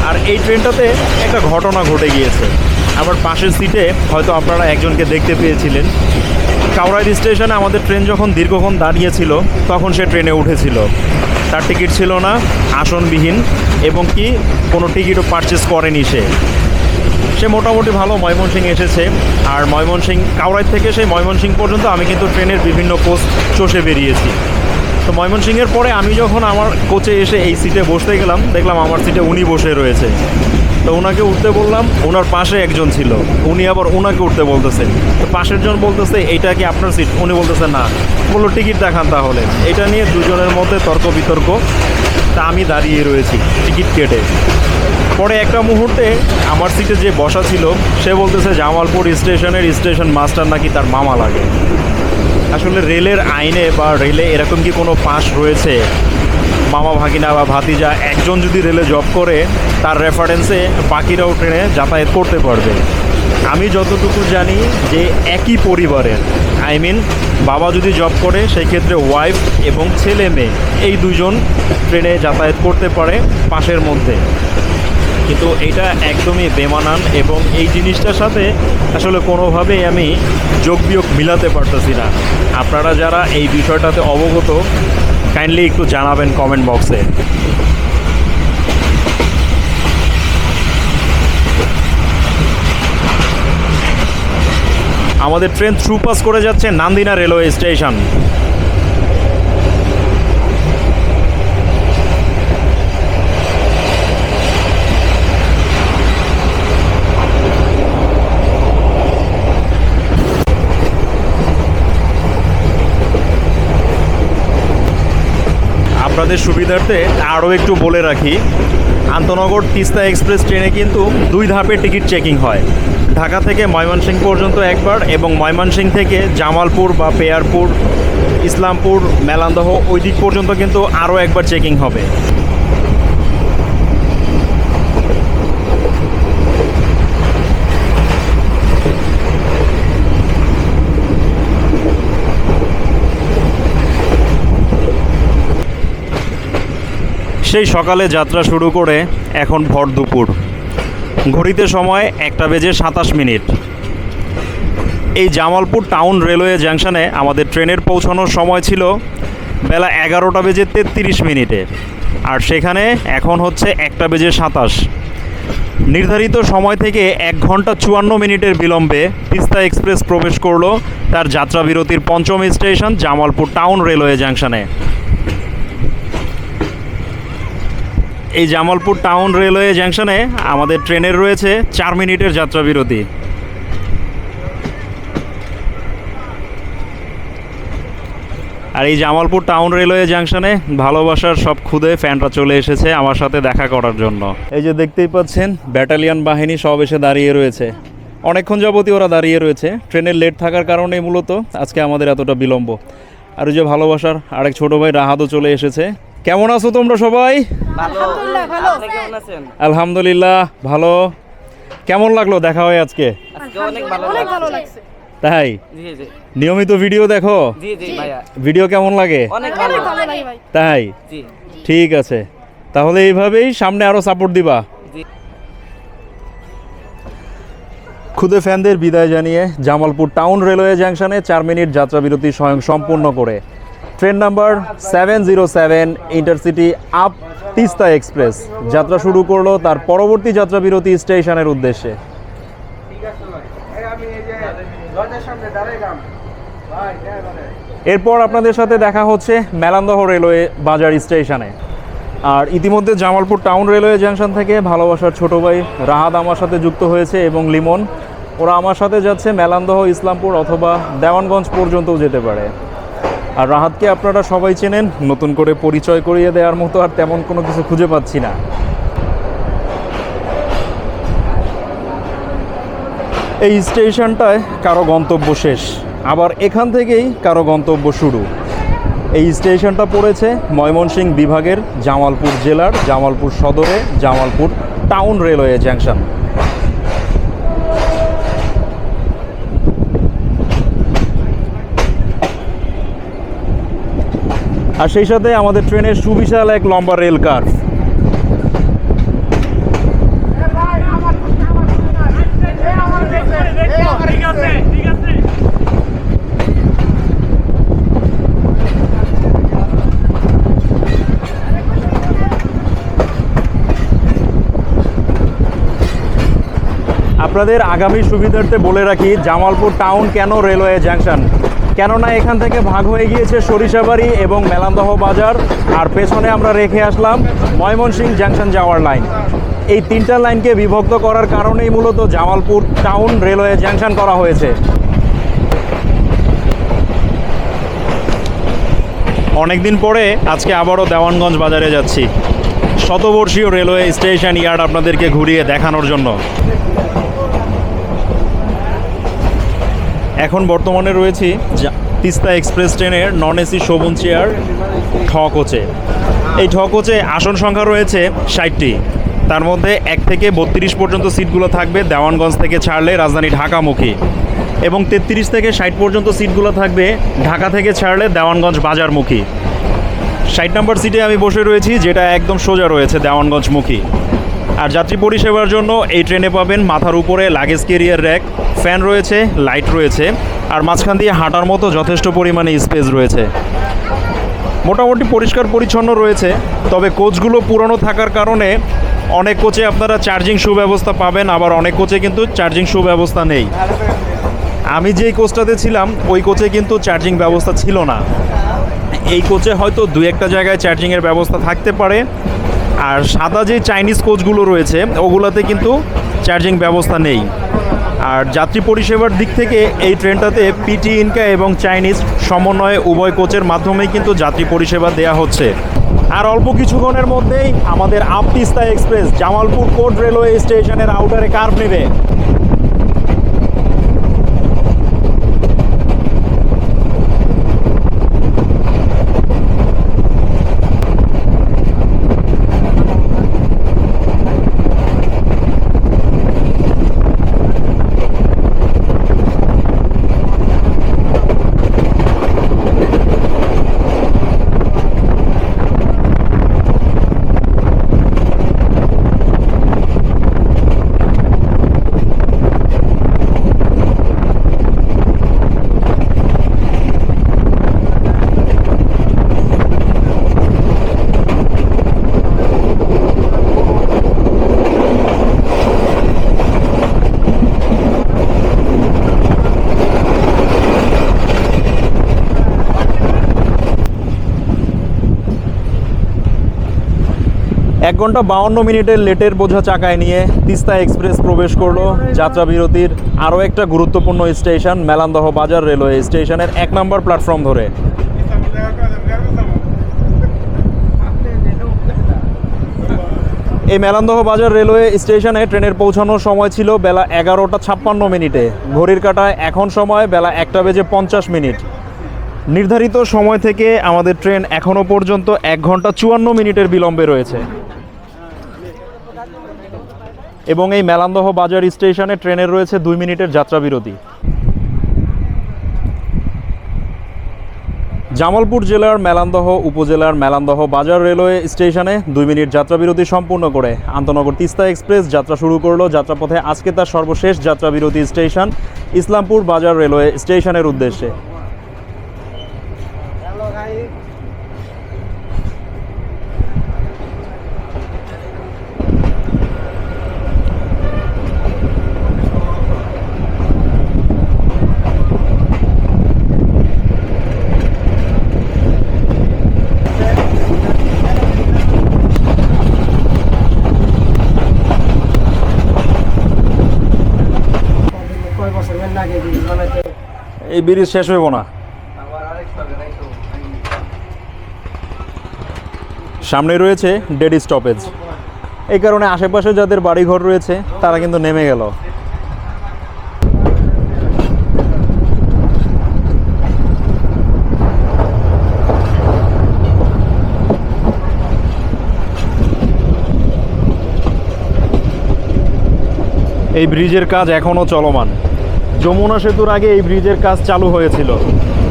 আর এই ট্রেনটাতে একটা ঘটনা ঘটে গিয়েছে। আবার পাশের সিটে হয়তো আপনারা একজনকে দেখতে পেয়েছিলেন। কাউরাইল স্টেশনে আমাদের ট্রেন যখন দীর্ঘক্ষণ দাঁড়িয়েছিল, তখন সে ট্রেনে উঠেছিল। তার টিকিট ছিল না, আসনবিহীন, এবং কি কোনো টিকিটও পারচেস করেনি সে মোটামুটি ভালো ময়মনসিংহ এসেছে। আর ময়মনসিংহ কাউরাইল থেকে সেই ময়মনসিংহ পর্যন্ত আমি কিন্তু ট্রেনের বিভিন্ন কোচ চষে বেরিয়েছি। তো ময়মনসিংহের পরে আমি যখন আমার কোচে এসে এই সিটে বসতে গেলাম, দেখলাম আমার সিটে উনি বসে রয়েছে। তো ওনাকে উঠতে বললাম, ওনার পাশে একজন ছিল, উনি আবার ওনাকে উঠতে বলতেছে। তো পাশের জন বলতেছে এইটা কি আপনার সিট? উনি বলতেছে না। বললো টিকিট দেখান তাহলে। এটা নিয়ে দুজনের মধ্যে তর্ক বিতর্ক। তা আমি দাঁড়িয়ে রয়েছি টিকিট কেটে। পরে একটা মুহূর্তে আমার সিটে যে বসা ছিল সে বলতেছে জামালপুর স্টেশনের স্টেশন মাস্টার নাকি তার মামা লাগে। আসলে রেলের আইনে বা রেলে এরকম কি কোনো পাস রয়েছে মামা ভাগিনা বা ভাতিজা একজন যদি রেলে জব করে তার রেফারেন্সে বাকিরাও ট্রেনে যাতায়াত করতে পারবে? আমি যতটুকু জানি যে একই পরিবারের বাবা যদি জব করে সেই ক্ষেত্রে ওয়াইফ এবং ছেলে মেয়ে এই দুজন ট্রেনে যাতায়াত করতে পারে পাশের মধ্যে। কিন্তু এটা একদমই বেমানান এবং এই জিনিসটার সাথে আসলে কোনোভাবেই আমি যোগ বিয়োগ মিলাতে পারতেছি না। আপনারা যারা এই বিষয়টাতে অবগত কাইন্ডলি একটু জানাবেন কমেন্ট বক্সে। আমাদের ট্রেন থ্রু পাস করে যাচ্ছে নান্দিনা রেলওয়ে স্টেশন। আপনাদের সুবিধার্থে আরও একটু বলে রাখি, আন্তনগর তিস্তা এক্সপ্রেস ট্রেনে কিন্তু 2 ধাপে টিকিট চেকিং হয়। ঢাকা থেকে ময়মনসিংহ পর্যন্ত একবার এবং ময়মনসিংহ থেকে জামালপুর বা পেয়ারপুর, ইসলামপুর, মেলান্দহ ওই দিক পর্যন্ত কিন্তু আরও একবার চেকিং হবে। সেই সকালে যাত্রা শুরু করে এখন ভর দুপুর, ঘড়িতে সময় 1:27। এই জামালপুর টাউন রেলওয়ে জাংশনে আমাদের ট্রেনের পৌঁছানোর সময় ছিল বেলা 11:33। আর সেখানে এখন হচ্ছে 1:27। নির্ধারিত সময় থেকে 1 ঘন্টা 54 মিনিটের বিলম্বে তিস্তা এক্সপ্রেস প্রবেশ করলো তার যাত্রাবিরতির 5ম স্টেশন জামালপুর টাউন রেলওয়ে জাংশনে। এই জামালপুর টাউন রেলওয়ে জাংশনে আমাদের ট্রেনের রয়েছে 4 মিনিটের যাত্রাবিরতি। আর এই জামালপুর টাউন রেলওয়ে জাংশনে ভালোবাসার সব খুদে ফ্যানরা চলে এসেছে আমার সাথে দেখা করার জন্য। এই যে দেখতেই পাচ্ছেন ব্যাটালিয়ন বাহিনী সব এসে দাঁড়িয়ে রয়েছে, অনেকক্ষণ যাবতই ওরা দাঁড়িয়ে রয়েছে। ট্রেনের লেট থাকার কারণে মূলত আজকে আমাদের এতটা বিলম্ব। আর ওই যে ভালোবাসার আরেক ছোট ভাই রাহাতও চলে এসেছে। কেমন আছো তোমরা সবাই? আলহামদুলিল্লাহ ভালো। কেমন লাগলো দেখা হয় আজকে? তাই নিয়মিত ভিডিও দেখো? ভিডিও কেমন লাগে? তাই ঠিক আছে, তাহলে এইভাবেই সামনে আরো সাপোর্ট দিবা। খুদে ফ্যানদের বিদায় জানিয়ে জামালপুর টাউন রেলওয়ে জাংশনে 4 মিনিট যাত্রাবিরতি স্বয়ং সম্পূর্ণ করে train number 707 intercity up Teesta express যাত্রা শুরু করলো তার পরবর্তী যাত্রাবিরতি স্টেশনের উদ্দেশ্যে। এরপর আপনাদের সাথে দেখা হচ্ছে মেলান্দহ রেলওয়ে বাজার স্টেশনে। আর ইতিমধ্যে জামালপুর টাউন রেলওয়ে জাংশন থেকে ভালোবাসার ছোট ভাই রাহাত আমার সাথে যুক্ত হয়েছে এবং লিমন। ওরা আমার সাথে যাচ্ছে মেলান্দহ, ইসলামপুর অথবা দেওয়ানগঞ্জ পর্যন্তও যেতে পারে। আর রাহাতকে আপনারা সবাই চেনেন, নতুন করে পরিচয় করিয়ে দেওয়ার মতো আর তেমন কোনো কিছু খুঁজে পাচ্ছি না। এই স্টেশনটায় কারো গন্তব্য শেষ, আবার এখান থেকেই কারো গন্তব্য শুরু। এই স্টেশনটা পড়েছে ময়মনসিংহ বিভাগের জামালপুর জেলার জামালপুর সদরে জামালপুর টাউন রেলওয়ে জাংশন। আর সেই সাথে আমাদের ট্রেনের সুবিশাল এক লম্বা রেল কার্ভ। আপনাদের আগামী সুবিধার্থে বলে রাখি জামালপুর টাউন কেন রেলওয়ে জাংশন, কেননা এখান থেকে ভাগ হয়ে গিয়েছে সরিষাবাড়ি এবং মেলান্দহ বাজার, আর পেছনে আমরা রেখে আসলাম ময়মনসিংহ জাংশন যাওয়ার লাইন। এই 3টা লাইনকে বিভক্ত করার কারণেই মূলত জামালপুর টাউন রেলওয়ে জাংশন করা হয়েছে। অনেকদিন পরে আজকে আবারও দেওয়ানগঞ্জ বাজারে যাচ্ছি। শতবর্ষীয় রেলওয়ে স্টেশন ইয়ার্ড আপনাদেরকে ঘুরিয়ে দেখানোর জন্য। এখন বর্তমানে রয়েছি তিস্তা এক্সপ্রেস ট্রেনের নন এসি শোভন চেয়ার ঠ কোচে। এই ঠ কোচে আসন সংখ্যা রয়েছে 60টি। তার মধ্যে 1 থেকে 32 পর্যন্ত সিটগুলো থাকবে দেওয়ানগঞ্জ থেকে ছাড়লে রাজধানী ঢাকামুখী, এবং 33 থেকে 60 পর্যন্ত সিটগুলো থাকবে ঢাকা থেকে ছাড়লে দেওয়ানগঞ্জ বাজারমুখী। 60 নম্বর সিটে আমি বসে রয়েছি, যেটা একদম সোজা রয়েছে দেওয়ানগঞ্জমুখী। আর যাত্রী পরিষেবার জন্য এই ট্রেনে পাবেন মাথার উপরে লাগেজ ক্যারিয়ার র্যাক, ফ্যান রয়েছে, লাইট রয়েছে, আর মাঝখান দিয়ে হাঁটার মতো যথেষ্ট পরিমাণে স্পেস রয়েছে। মোটামুটি পরিষ্কার পরিচ্ছন্ন রয়েছে, তবে কোচগুলো পুরনো থাকার কারণে অনেক কোচে আপনারা চার্জিং সুব্যবস্থা পাবেন, আবার অনেক কোচে কিন্তু চার্জিং সুব্যবস্থা নেই। আমি যেই কোচটাতে ছিলাম ওই কোচে কিন্তু চার্জিং ব্যবস্থা ছিল না। এই কোচে হয়তো 2-1টা জায়গায় চার্জিংয়ের ব্যবস্থা থাকতে পারে, আর সাদা যে চাইনিজ কোচগুলো রয়েছে ওগুলোতে কিন্তু চার্জিং ব্যবস্থা নেই। আর যাত্রী পরিষেবার দিক থেকে এই ট্রেনটাতে পিটি ইনকা এবং চাইনিজ সমন্বয়ে উভয় কোচের মাধ্যমেই কিন্তু যাত্রী পরিষেবা দেওয়া হচ্ছে। আর অল্প কিছুক্ষণের মধ্যেই আমাদের up Teesta express Jamalpur court railway স্টেশনের আউটারে কার্ভ নেবে। 1 ঘন্টা 52 মিনিটের লেটের বোঝা চাকায় নিয়ে তিস্তা এক্সপ্রেস প্রবেশ করলো যাত্রা বিরতির আরও একটা গুরুত্বপূর্ণ স্টেশন মেলান্দহ বাজার রেলওয়ে স্টেশনের 1 নম্বর প্ল্যাটফর্ম ধরে। এই মেলান্দহ বাজার রেলওয়ে স্টেশনে ট্রেনের পৌঁছানোর সময় ছিল বেলা 11টা 56 মিনিটে। ঘড়ির কাঁটায় এখন সময় বেলা 1টা বেজে 50 মিনিট। নির্ধারিত সময় থেকে আমাদের ট্রেন এখনও পর্যন্ত 1 ঘন্টা 54 মিনিটের বিলম্বে রয়েছে। এবং এই মেলান্দহ বাজার স্টেশনে ট্রেনের রয়েছে 2 মিনিটের যাত্রা বিরতি। জামালপুর জেলার মেলান্দহ উপজেলার মেলান্দহ বাজার রেলওয়ে স্টেশনে 2 মিনিট যাত্রা বিরতি সম্পূর্ণ করে আন্তনগর তিস্তা এক্সপ্রেস যাত্রা শুরু করলো। যাত্রাপথে আজকে তার সর্বশেষ যাত্রা বিরতি স্টেশন ইসলামপুর বাজার রেলওয়ে স্টেশনের উদ্দেশ্যে। এই ব্রিজ শেষ হইব না, সামনে রয়েছে ডেড স্টপেজ। এই কারণে আশেপাশে যাদের বাড়িঘর রয়েছে তারা কিন্তু নেমে গেল। এই ব্রিজের কাজ এখনও চলমান। যমুনা সেতুর আগে এই ব্রিজের কাজ চালু হয়েছিল।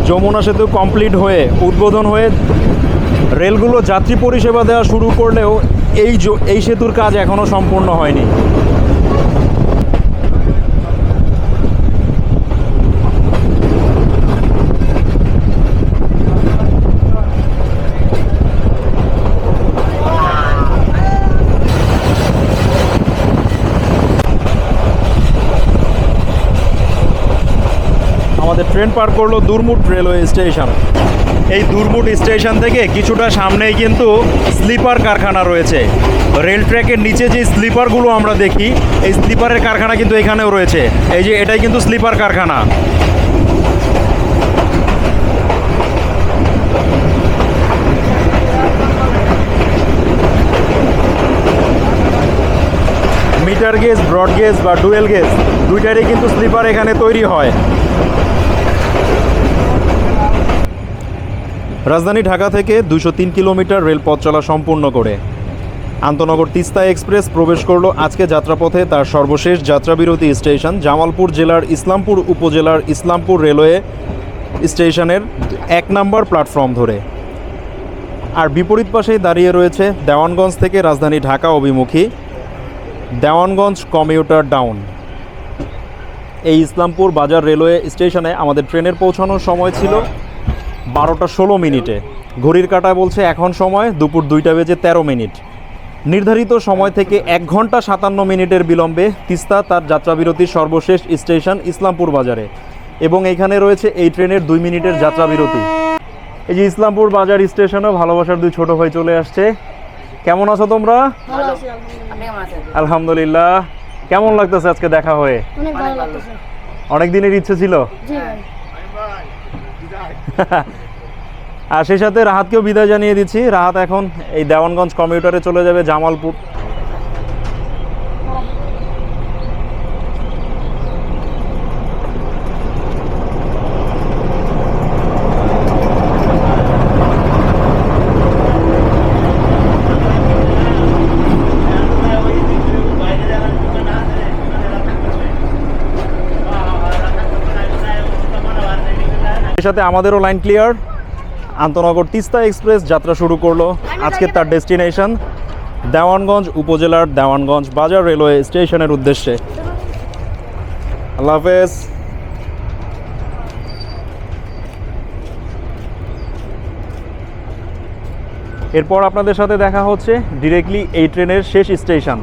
যমুনা সেতু কমপ্লিট হয়ে উদ্বোধন হয়ে রেলগুলো যাত্রী পরিষেবা দেওয়া শুরু করলেও এই সেতুর কাজ এখনও সম্পূর্ণ হয়নি। আমাদের ট্রেন পার করলো দুরমুট রেলওয়ে স্টেশন। এই দুরমুট স্টেশন থেকে কিছুটা সামনেই কিন্তু স্লিপার কারখানা রয়েছে। রেল ট্র্যাকের নিচে যে স্লিপারগুলো আমরা দেখি, এই স্লিপারের কারখানা কিন্তু এখানেও রয়েছে। এই যে এটাই কিন্তু স্লিপার কারখানা। মিটার গেজ, ব্রড গেজ বা ডুয়েল গেজ দুইটারই কিন্তু স্লিপার এখানে তৈরি হয়। রাজধানী ঢাকা থেকে 203 কিলোমিটার রেলপথ চলা সম্পূর্ণ করে আন্তনগর তিস্তা এক্সপ্রেস প্রবেশ করলো আজকে যাত্রাপথে তার সর্বশেষ যাত্রাবিরতি স্টেশন জামালপুর জেলার ইসলামপুর উপজেলার ইসলামপুর রেলওয়ে স্টেশনের 1 নম্বর প্ল্যাটফর্ম ধরে। আর বিপরীত পাশেই দাঁড়িয়ে রয়েছে দেওয়ানগঞ্জ থেকে রাজধানী ঢাকা অভিমুখী দেওয়ানগঞ্জ কমিউটার ডাউন। এই ইসলামপুর বাজার রেলওয়ে স্টেশনে আমাদের ট্রেনের পৌঁছানোর সময় ছিল 12টা 16 মিনিটে। ঘড়ির কাঁটায় বলছে এখন সময় দুপুর 2টা বেজে 13 মিনিট। নির্ধারিত সময় থেকে 1 ঘন্টা 57 মিনিটের বিলম্বে তিস্তা তার যাত্রাবিরতির সর্বশেষ স্টেশন ইসলামপুর বাজারে, এবং এইখানে রয়েছে এই ট্রেনের 2 মিনিটের যাত্রাবিরতি। এই যে ইসলামপুর বাজার স্টেশনে ভালোবাসার দুই ছোট ভাই চলে আসছে। কেমন আছো তোমরা? ভালো আছি, আপনি কেমন আছেন? আলহামদুলিল্লাহ। কেমন লাগতেছে আজকে দেখা হয়ে? অনেক ভালো লাগতেছে। অনেক দিনের ইচ্ছে ছিল। জি ভাই। আর সেই সাথে রাহাতকেও বিদায় জানিয়ে দিচ্ছি। রাহাত এখন এই দেওয়ানগঞ্জ কমিউটারে চলে যাবে জামালপুর। এর সাথে আমাদেরও লাইন ক্লিয়ার। আন্তনগর তিস্তা এক্সপ্রেস যাত্রা শুরু করলো আজকে তার ডেস্টিনেশন দেওয়ানগঞ্জ উপজেলার দেওয়ানগঞ্জ বাজার রেলওয়ে স্টেশনের উদ্দেশ্যে। আল্লাহ হাফেজ। এরপর আপনাদের সাথে দেখা হচ্ছে ডিরেক্টলি এই ট্রেনের শেষ স্টেশন।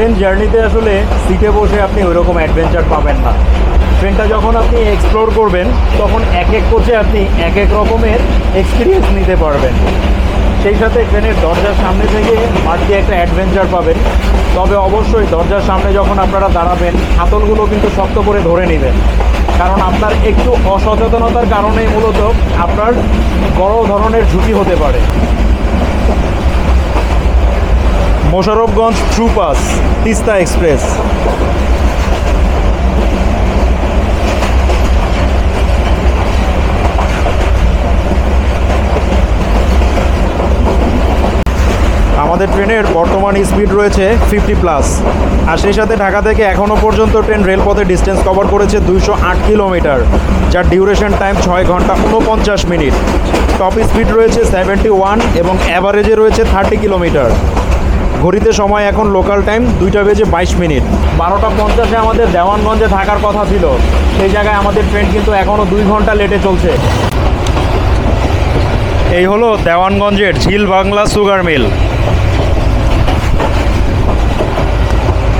ট্রেন জার্নিতে আসলে সিটে বসে আপনি ওইরকম অ্যাডভেঞ্চার পাবেন না। ট্রেনটা যখন আপনি এক্সপ্লোর করবেন তখন এক এক কোচে আপনি এক এক রকমের এক্সপিরিয়েন্স নিতে পারবেন। সেই সাথে ট্রেনের দরজার সামনে থেকে বাড়তি একটা অ্যাডভেঞ্চার পাবেন। তবে অবশ্যই দরজার সামনে যখন আপনারা দাঁড়াবেন হাতলগুলো কিন্তু শক্ত করে ধরে নেবেন, কারণ আপনার একটু অসচেতনতার কারণে মূলত আপনার বড় ধরনের ঝুঁকি হতে পারে। মোশাররফগঞ্জ থ্রুপাস তিস্তা এক্সপ্রেস। আমাদের ট্রেনের বর্তমান স্পিড রয়েছে 50+, আর সেই সাথে ঢাকা থেকে এখনও পর্যন্ত ট্রেন রেলপথে ডিস্টেন্স কভার করেছে 208 কিলোমিটার, যার ডিউরেশন টাইম 6 ঘন্টা 49 মিনিট। টপ স্পিড রয়েছে 71 এবং অ্যাভারেজে রয়েছে 30 কিলোমিটার। ঘড়িতে সময় এখন লোকাল টাইম 2টা বেজে 22 মিনিট। 12টা 50-এ আমাদের দেওয়ানগঞ্জে থাকার কথা ছিল, সেই জায়গায় আমাদের ট্রেন কিন্তু এখনও 2 ঘন্টা লেটে চলছে। এই হলো দেওয়ানগঞ্জের ঝিল বাংলা সুগার মিল।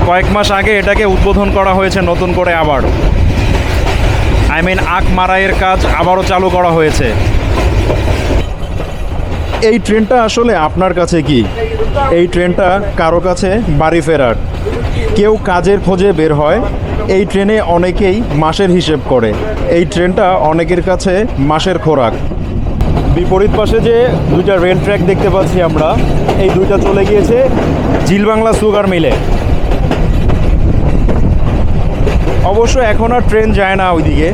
কয়েক মাস আগে এটাকে উদ্বোধন করা হয়েছে নতুন করে আবার, আখ মারাইয়ের কাজ আবারও চালু করা হয়েছে। এই ট্রেনটা আসলে আপনার কাছে কি? এই ট্রেনটা কারো কাছে বাড়ি ফেরার, কেউ কাজের খোঁজে বের হয়। এই ট্রেনে অনেকেই মাসের হিসেব করে। এই ট্রেনটা অনেকের কাছে মাসের খোরাক। বিপরীত পাশে যে দুইটা রেল ট্র্যাক দেখতে পাচ্ছি আমরা, এই দুইটা চলে গিয়েছে ঝিল বাংলা সুগার মিলে। অবশ্য এখন আর ট্রেন যায় না ওইদিকে।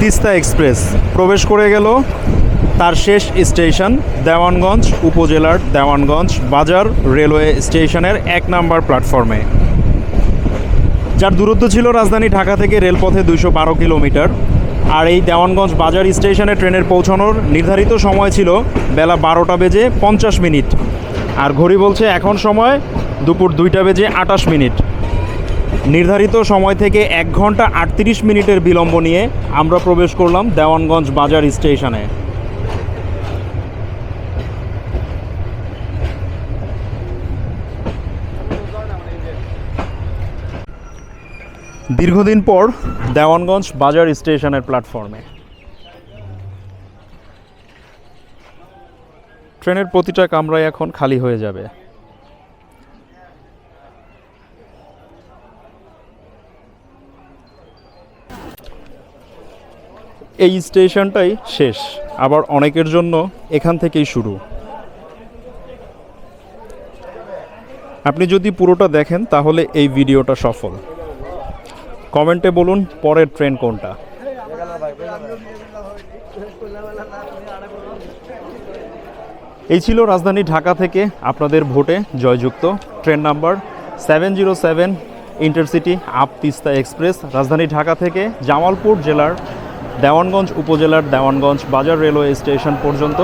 তিস্তা এক্সপ্রেস প্রবেশ করে গেল তার শেষ স্টেশন দেওয়ানগঞ্জ উপজেলার দেওয়ানগঞ্জ বাজার রেলওয়ে স্টেশনের 1 নম্বর প্ল্যাটফর্মে, যার দূরত্ব ছিল রাজধানী ঢাকা থেকে রেলপথে 212 কিলোমিটার। আর এই দেওয়ানগঞ্জ বাজার স্টেশনে ট্রেনের পৌঁছানোর নির্ধারিত সময় ছিল বেলা 12:50 আর ঘড়ি বলছে এখন সময় দুপুর 2:28। নির্ধারিত সময় থেকে 1 ঘন্টা 38 মিনিটের বিলম্ব নিয়ে আমরা প্রবেশ করলাম দেওয়ানগঞ্জ বাজার স্টেশনে। দীর্ঘদিন পর দেওয়ানগঞ্জ বাজার স্টেশনের প্ল্যাটফর্মে ট্রেনের প্রতিটা কামরাই এখন খালি হয়ে যাবে। এই স্টেশনটাই শেষ, আবার অনেকের জন্য এখান থেকেই শুরু। আপনি যদি পুরোটা দেখেন তাহলে এই ভিডিওটা সফল। কমেন্টে বলুন পরের ট্রেন কোনটা। এই ছিল রাজধানী ঢাকা থেকে আপনাদের ভোটে জয়যুক্ত train number 707 intercity up Teesta express রাজধানী ঢাকা থেকে জামালপুর জেলার দেওয়ানগঞ্জ উপজেলার দেওয়ানগঞ্জ বাজার রেলওয়ে স্টেশন পর্যন্ত।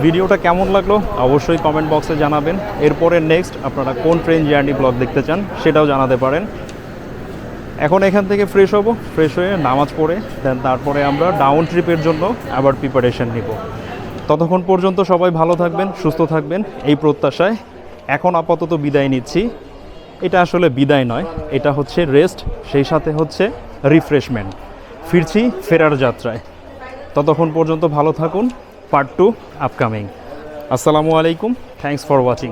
ভিডিওটা কেমন লাগলো অবশ্যই কমেন্ট বক্সে জানাবেন। এরপরে নেক্সট আপনারা কোন ট্রেন জার্নি ব্লগ দেখতে চান সেটাও জানাতে পারেন। এখন এখান থেকে ফ্রেশ হব, ফ্রেশ হয়ে নামাজ পড়ে দেন তারপরে আমরা ডাউন ট্রিপের জন্য আবার প্রিপারেশন নিব। ততক্ষণ পর্যন্ত সবাই ভালো থাকবেন, সুস্থ থাকবেন এই প্রত্যাশায় এখন আপাতত বিদায় নিচ্ছি। এটা আসলে বিদায় নয়, এটা হচ্ছে রেস্ট, সেই সাথে হচ্ছে রিফ্রেশমেন্ট। ফিরছি ফেরার যাত্রায়। ততক্ষণ পর্যন্ত ভালো থাকুন। Part 2 upcoming. আসসালামু আলাইকুম, থ্যাংকস ফর ওয়াচিং।